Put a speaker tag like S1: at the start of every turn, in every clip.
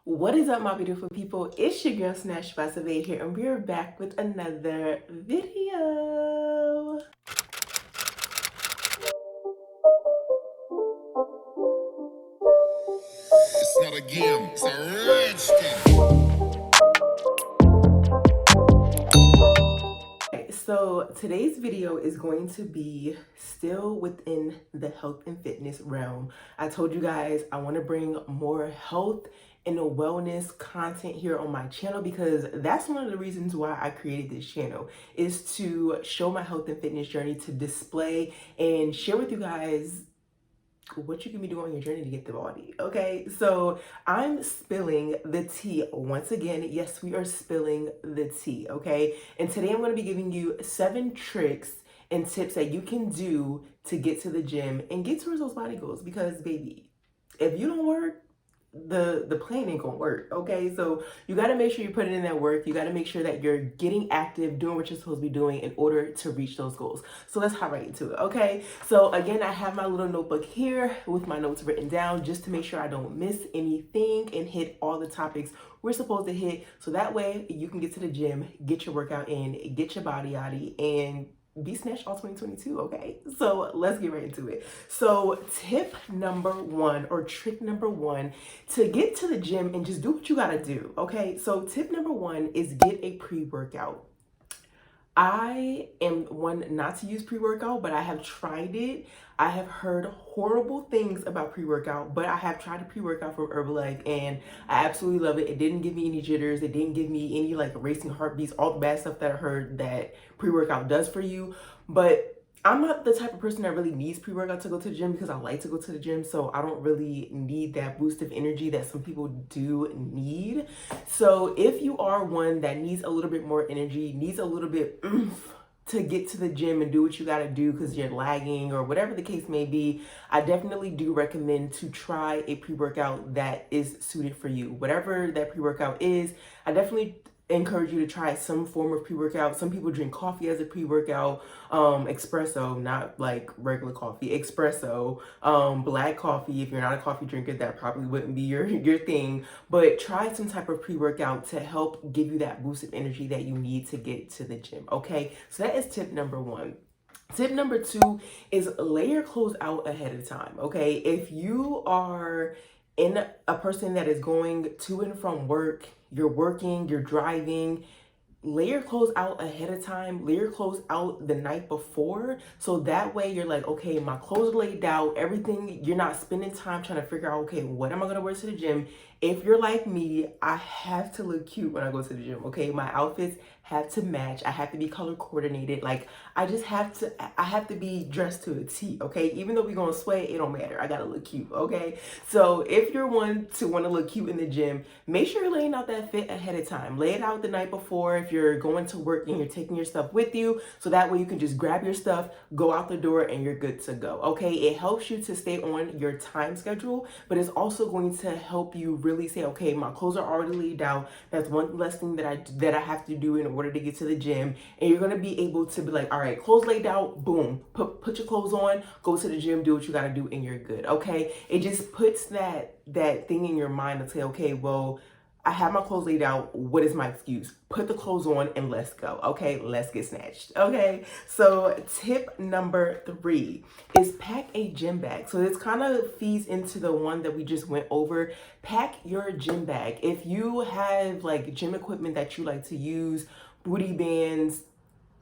S1: What is up, my beautiful people? It's your girl Snatch by Survey here, and we're back with another video.
S2: It's not a game, it's a rich thing.
S1: So today's video is going to be still within the health and fitness realm. I told you guys I want to bring more health and wellness content here on my channel because that's one of the reasons why I created this channel, is to show my health and fitness journey, to display and share with you guys what you can be doing on your journey to get the body. Okay, so I'm spilling the tea once again. Yes, we are spilling the tea. Okay, and today I'm going to be giving you 7 tricks and tips that you can do to get to the gym and get towards those body goals, because baby, if you don't work, the plan ain't gonna work. Okay, so you got to make sure you put in that work. You got to make sure that you're getting active, doing what you're supposed to be doing in order to reach those goals. So let's hop right into it. Okay, so again, I have my little notebook here with my notes written down just to make sure I don't miss anything and hit all the topics we're supposed to hit, so that way you can get to the gym, get your workout in, get your body yaddy, and be snatched all 2022. Okay, so let's get right into it. So tip number 1, or trick number 1, to get to the gym and just do what you gotta do. Okay, so tip number 1 is get a pre-workout. I am one not to use pre-workout, but I have tried it. I have heard horrible things about pre-workout, but I have tried a pre-workout from Herbalife and I absolutely love it. It didn't give me any jitters. It didn't give me any like racing heartbeats, all the bad stuff that I heard that pre-workout does for you. But I'm not the type of person that really needs pre-workout to go to the gym, because I like to go to the gym, so I don't really need that boost of energy that some people do need. So if you are one that needs a little bit more energy, needs a little bit to get to the gym and do what you got to do because you're lagging or whatever the case may be, I definitely do recommend to try a pre-workout that is suited for you. Whatever that pre-workout is, I definitely encourage you to try some form of pre-workout. Some people drink coffee as a pre-workout, espresso, not like regular coffee, espresso, black coffee. If you're not a coffee drinker, that probably wouldn't be your thing, but try some type of pre-workout to help give you that boost of energy that you need to get to the gym. Okay, so that is tip number 1. Tip number 2 is lay your clothes out ahead of time. Okay, if you are in a person that is going to and from work, you're working, you're driving, lay your clothes out ahead of time. Lay your clothes out the night before, so that way you're like, okay, my clothes are laid out, everything. You're not spending time trying to figure out, okay, what am I gonna wear to the gym? If you're like me, I have to look cute when I go to the gym. Okay, my outfits have to match. I have to be color coordinated. Like, I have to be dressed to a T. Okay, even though we're gonna sweat, it don't matter. I gotta look cute. Okay, so if you're one to want to look cute in the gym, make sure you're laying out that fit ahead of time. Lay it out the night before if you're going to work and you're taking your stuff with you, so that way you can just grab your stuff, go out the door, and you're good to go. Okay, it helps you to stay on your time schedule, but it's also going to help you really say, okay, my clothes are already laid out. That's one less thing that I have to do in order to get to the gym. And you're gonna be able to be like, all right, clothes laid out, boom, put your clothes on, go to the gym, do what you gotta do, and you're good. Okay, it just puts that thing in your mind to say, okay, well, I have my clothes laid out. What is my excuse? Put the clothes on and let's go. Okay, let's get snatched. Okay, so tip number 3 is pack a gym bag. So this kind of feeds into the one that we just went over. Pack your gym bag. If you have like gym equipment that you like to use, booty bands,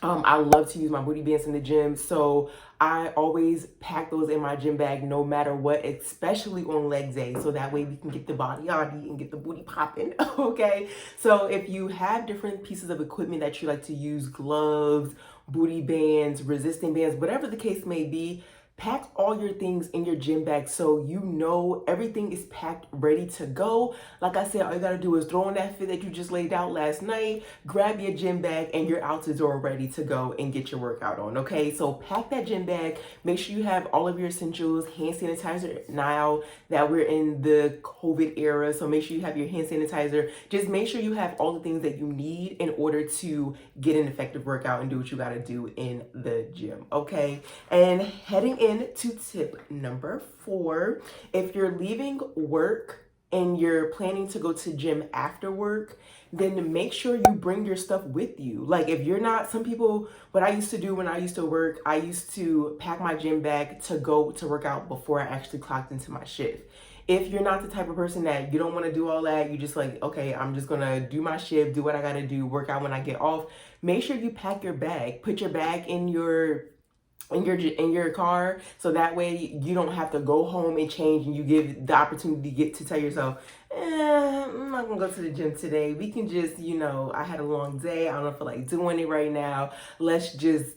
S1: I love to use my booty bands in the gym, so I always pack those in my gym bag no matter what, especially on leg day, so that way we can get the body yaddy and get the booty popping. Okay, so if you have different pieces of equipment that you like to use, gloves, booty bands, resisting bands, whatever the case may be, pack all your things in your gym bag so you know everything is packed, ready to go. Like I said, all you gotta do is throw in that fit that you just laid out last night, grab your gym bag, and you're out the door ready to go and get your workout on. Okay, so pack that gym bag. Make sure you have all of your essentials, hand sanitizer. Now that we're in the COVID era, so make sure you have your hand sanitizer. Just make sure you have all the things that you need in order to get an effective workout and do what you gotta do in the gym. Okay, and heading into tip number 4, if you're leaving work and you're planning to go to gym after work, then make sure you bring your stuff with you. Like if you're not, some people, what I used to do when I used to work, I used to pack my gym bag to go to work out before I actually clocked into my shift. If you're not the type of person that you don't want to do all that, you just like, okay, I'm just gonna do my shift, do what I gotta do, work out when I get off, make sure you pack your bag. Put your bag in your car, so that way you don't have to go home and change, and you give the opportunity to get to tell yourself, I'm not gonna go to the gym today. We can just, I had a long day, I don't feel like doing it right now, let's just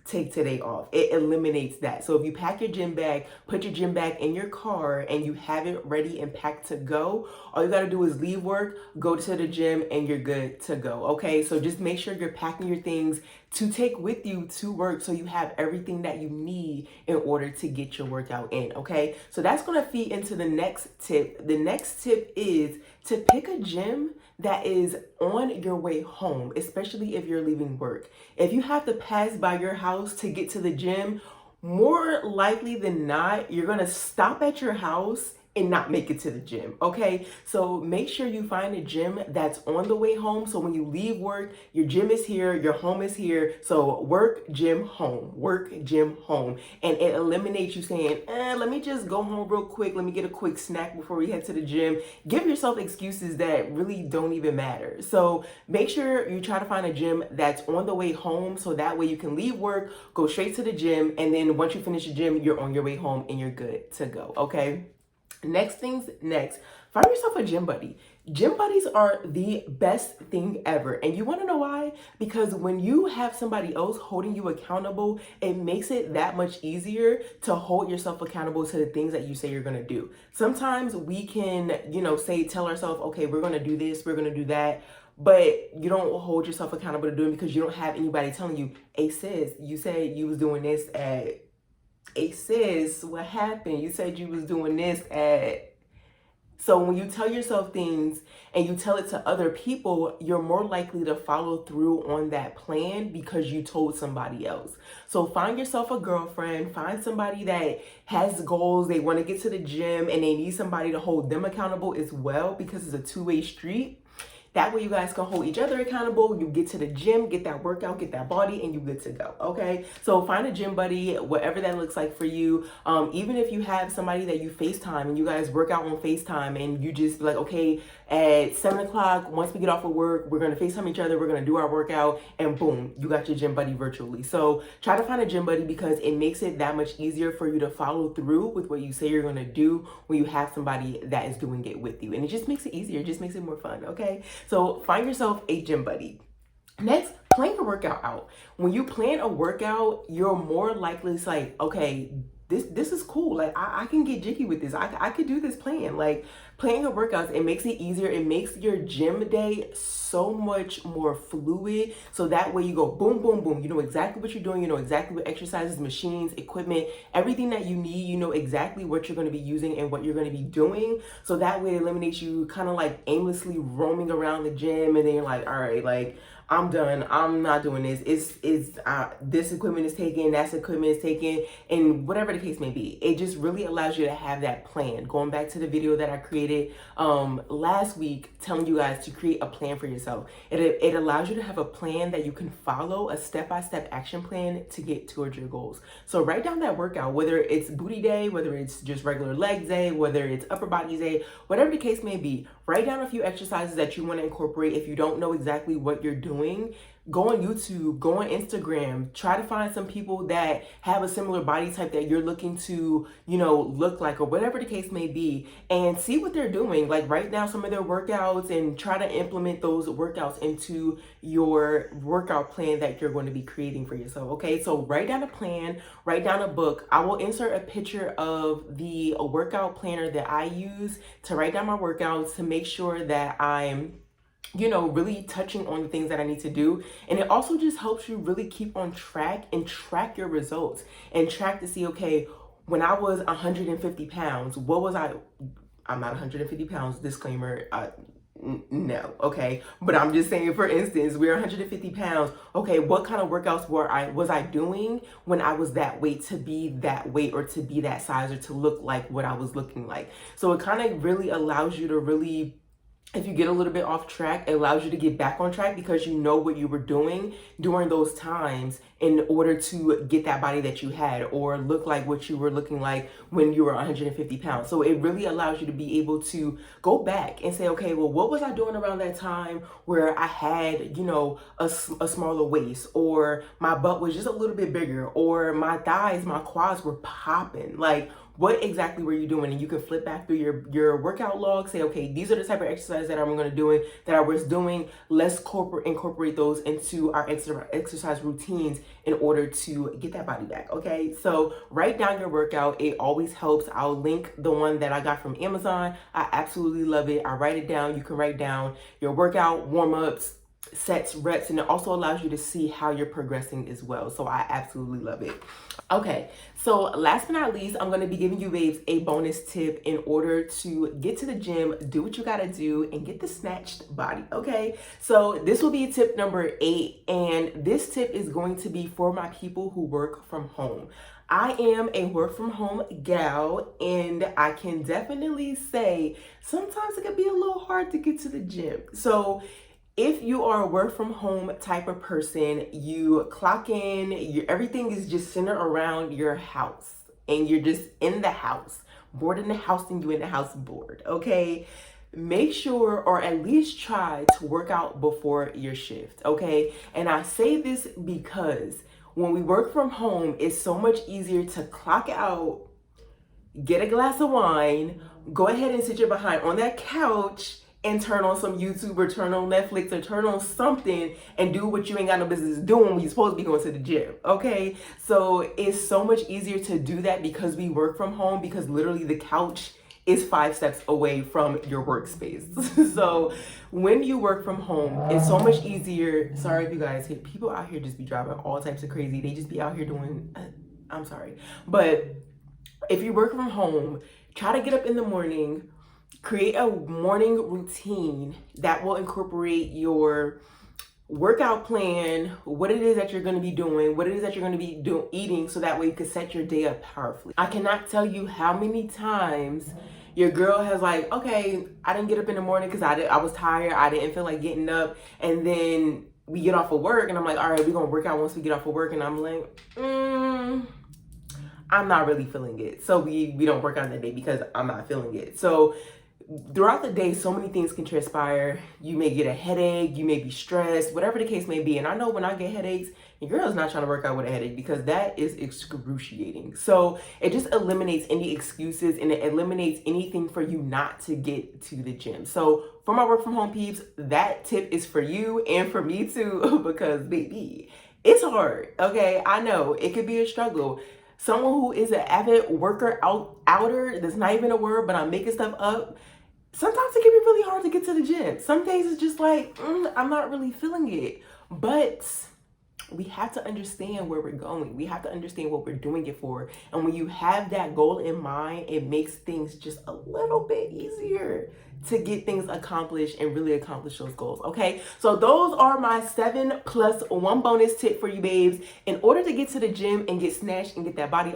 S1: take today off. It eliminates that. So if you pack your gym bag, put your gym bag in your car, and you have it ready and packed to go, all you got to do is leave work, go to the gym, and you're good to go. Okay, so just make sure you're packing your things to take with you to work, so you have everything that you need in order to get your workout in. Okay, so that's going to feed into the next tip. The next tip is to pick a gym that is on your way home, especially if you're leaving work. If you have to pass by your house to get to the gym, more likely than not, you're gonna stop at your house and not make it to the gym. Okay, so make sure you find a gym that's on the way home, so when you leave work, your gym is here, your home is here. So work, gym, home, work, gym, home, and it eliminates you saying, let me just go home real quick, let me get a quick snack before we head to the gym. Give yourself excuses that really don't even matter. So make sure you try to find a gym that's on the way home, so that way you can leave work, go straight to the gym, and then once you finish the gym, you're on your way home and you're good to go. Okay, next things next, find yourself a gym buddy. Gym buddies are the best thing ever. And you want to know why? Because when you have somebody else holding you accountable, it makes it that much easier to hold yourself accountable to the things that you say you're going to do. Sometimes we can, tell ourselves, okay, we're going to do this, we're going to do that. But you don't hold yourself accountable to doing it because you don't have anybody telling you, hey sis, you said you was doing this at, hey sis, what happened? You said you was doing this at. So when you tell yourself things and you tell it to other people, you're more likely to follow through on that plan because you told somebody else. So find yourself a girlfriend, find somebody that has goals, they want to get to the gym, and they need somebody to hold them accountable as well, because it's a two-way street. That way you guys can hold each other accountable. You get to the gym, get that workout, get that body, and you good to go. Okay, so find a gym buddy, whatever that looks like for you. Even if you have somebody that you FaceTime and you guys work out on FaceTime, and you just be like, okay, at 7 o'clock, once we get off of work, we're going to FaceTime each other, we're going to do our workout, and boom, you got your gym buddy virtually. So try to find a gym buddy because it makes it that much easier for you to follow through with what you say you're going to do when you have somebody that is doing it with you. And it just makes it easier, it just makes it more fun. Okay, so find yourself a gym buddy. Next, plan your workout out. When you plan a workout, you're more likely to say, okay, this is cool. Like I can get jiggy with this. I could do this plan. Like planning your workouts, it makes it easier. It makes your gym day so much more fluid. So that way you go boom, boom, boom. You know exactly what you're doing. You know exactly what exercises, machines, equipment, everything that you need. You know exactly what you're going to be using and what you're going to be doing. So that way it eliminates you kind of like aimlessly roaming around the gym, and then you're like, all right, like I'm done. I'm not doing this. This equipment is taken, that equipment is taken, and whatever the case may be. It just really allows you to have that plan. Going back to the video that I created last week, telling you guys to create a plan for yourself. It allows you to have a plan that you can follow, a step-by-step action plan to get towards your goals. So write down that workout, whether it's booty day, whether it's just regular legs day, whether it's upper body day, whatever the case may be. Write down a few exercises that you want to incorporate. If you don't know exactly what you're doing, go on YouTube, go on Instagram, try to find some people that have a similar body type that you're looking to, look like, or whatever the case may be, and see what they're doing. Like write down some of their workouts and try to implement those workouts into your workout plan that you're going to be creating for yourself. Okay, so write down a plan, write down a book. I will insert a picture of the workout planner that I use to write down my workouts, to make sure that I'm really touching on the things that I need to do. And it also just helps you really keep on track and track your results and track to see, okay, when I was 150 pounds, what was I'm not 150 pounds, disclaimer, No, okay? But I'm just saying, for instance, we're 150 pounds. Okay, what kind of workouts was I doing when I was that weight to be that weight, or to be that size, or to look like what I was looking like? So it kind of really allows you to really, if you get a little bit off track, it allows you to get back on track, because you know what you were doing during those times in order to get that body that you had, or look like what you were looking like when you were 150 pounds. So it really allows you to be able to go back and say, okay, well, what was I doing around that time where I had, you know, a smaller waist, or my butt was just a little bit bigger, or my thighs, my quads were popping? Like, what exactly were you doing? And you can flip back through your workout log, say, okay, these are the type of exercises that I'm going to do, that I was doing. Let's incorporate those into our exercise routines in order to get that body back. Okay, so write down your workout. It always helps. I'll link the one that I got from Amazon. I absolutely love it. I write it down. You can write down your workout, warm-ups, sets, reps, and it also allows you to see how you're progressing as well. So I absolutely love it. Okay, so last but not least, I'm going to be giving you babes a bonus tip in order to get to the gym, do what you got to do, and get the snatched body. Okay, so this will be tip number 8, and this tip is going to be for my people who work from home. I am a work from home gal, and I can definitely say sometimes it can be a little hard to get to the gym. So if you are a work from home type of person, you clock in, everything is just centered around your house, and you're just in the house, bored in the house, and you in the house bored, okay? Make sure, or at least try to work out before your shift, okay? And I say this because when we work from home, it's so much easier to clock out, get a glass of wine, go ahead and sit your behind on that couch, and turn on some YouTube, or turn on Netflix, or turn on something, and do what you ain't got no business doing when you're supposed to be going to the gym, okay? So it's so much easier to do that because we work from home, because literally the couch is 5 steps away from your workspace. So when you work from home, it's so much easier. Sorry if you guys hear people out here just be driving all types of crazy. They just be out here doing, I'm sorry. But if you work from home, try to get up in the morning, create a morning routine that will incorporate your workout plan, what it is that you're going to be doing, what it is that you're going to be eating, so that way you can set your day up powerfully. I cannot tell you how many times your girl has like, okay, I didn't get up in the morning because I was tired, I didn't feel like getting up, and then we get off of work, and I'm like, all right, we're going to work out once we get off of work, and I'm like, I'm not really feeling it. So we don't work out that day because I'm not feeling it. So throughout the day, so many things can transpire. You may get a headache, you may be stressed, whatever the case may be. And I know when I get headaches, your girl's not trying to work out with a headache, because that is excruciating. So it just eliminates any excuses, and it eliminates anything for you not to get to the gym. So for my work from home peeps, that tip is for you and for me too, because baby, it's hard. Okay, I know it could be a struggle. Someone who is an avid outer, that's not even a word, but I'm making stuff up. Sometimes it can be really hard to get to the gym. Some days it's just like, I'm not really feeling it. But we have to understand where we're going. We have to understand what we're doing it for. And when you have that goal in mind, it makes things just a little bit easier to get things accomplished and really accomplish those goals, okay? So those are my 7 plus 1 bonus tip for you babes in order to get to the gym and get snatched and get that body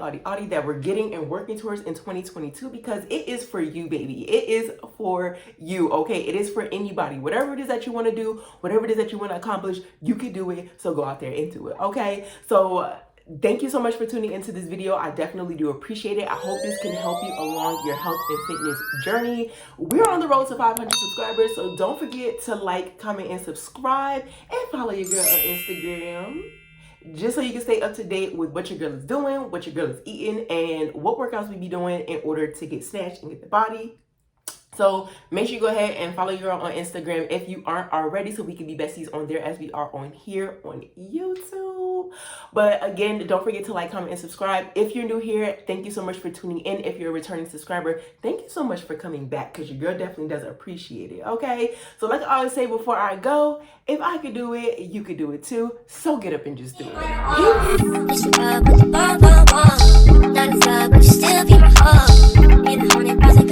S1: that we're getting and working towards in 2022, because it is for you, baby. It is for you, okay? It is for anybody. Whatever it is that you want to do, whatever it is that you want to accomplish, you can do it. So go out there and do it, okay? So thank you so much for tuning into this video. I definitely do appreciate it. I hope this can help you along your health and fitness journey. We're on the road to 500 subscribers, so don't forget to like, comment, and subscribe, and follow your girl on Instagram, just so you can stay up to date with what your girl is doing, what your girl is eating, and what workouts we be doing in order to get snatched and get the body. So make sure you go ahead and follow your girl on Instagram if you aren't already, so we can be besties on there as we are on here on YouTube. But again, don't forget to like, comment, and subscribe. If you're new here, thank you so much for tuning in. If you're a returning subscriber, thank you so much for coming back, because your girl definitely does appreciate it, okay? So like I always say before I go, if I could do it, you could do it too. So get up and just do it. Peace.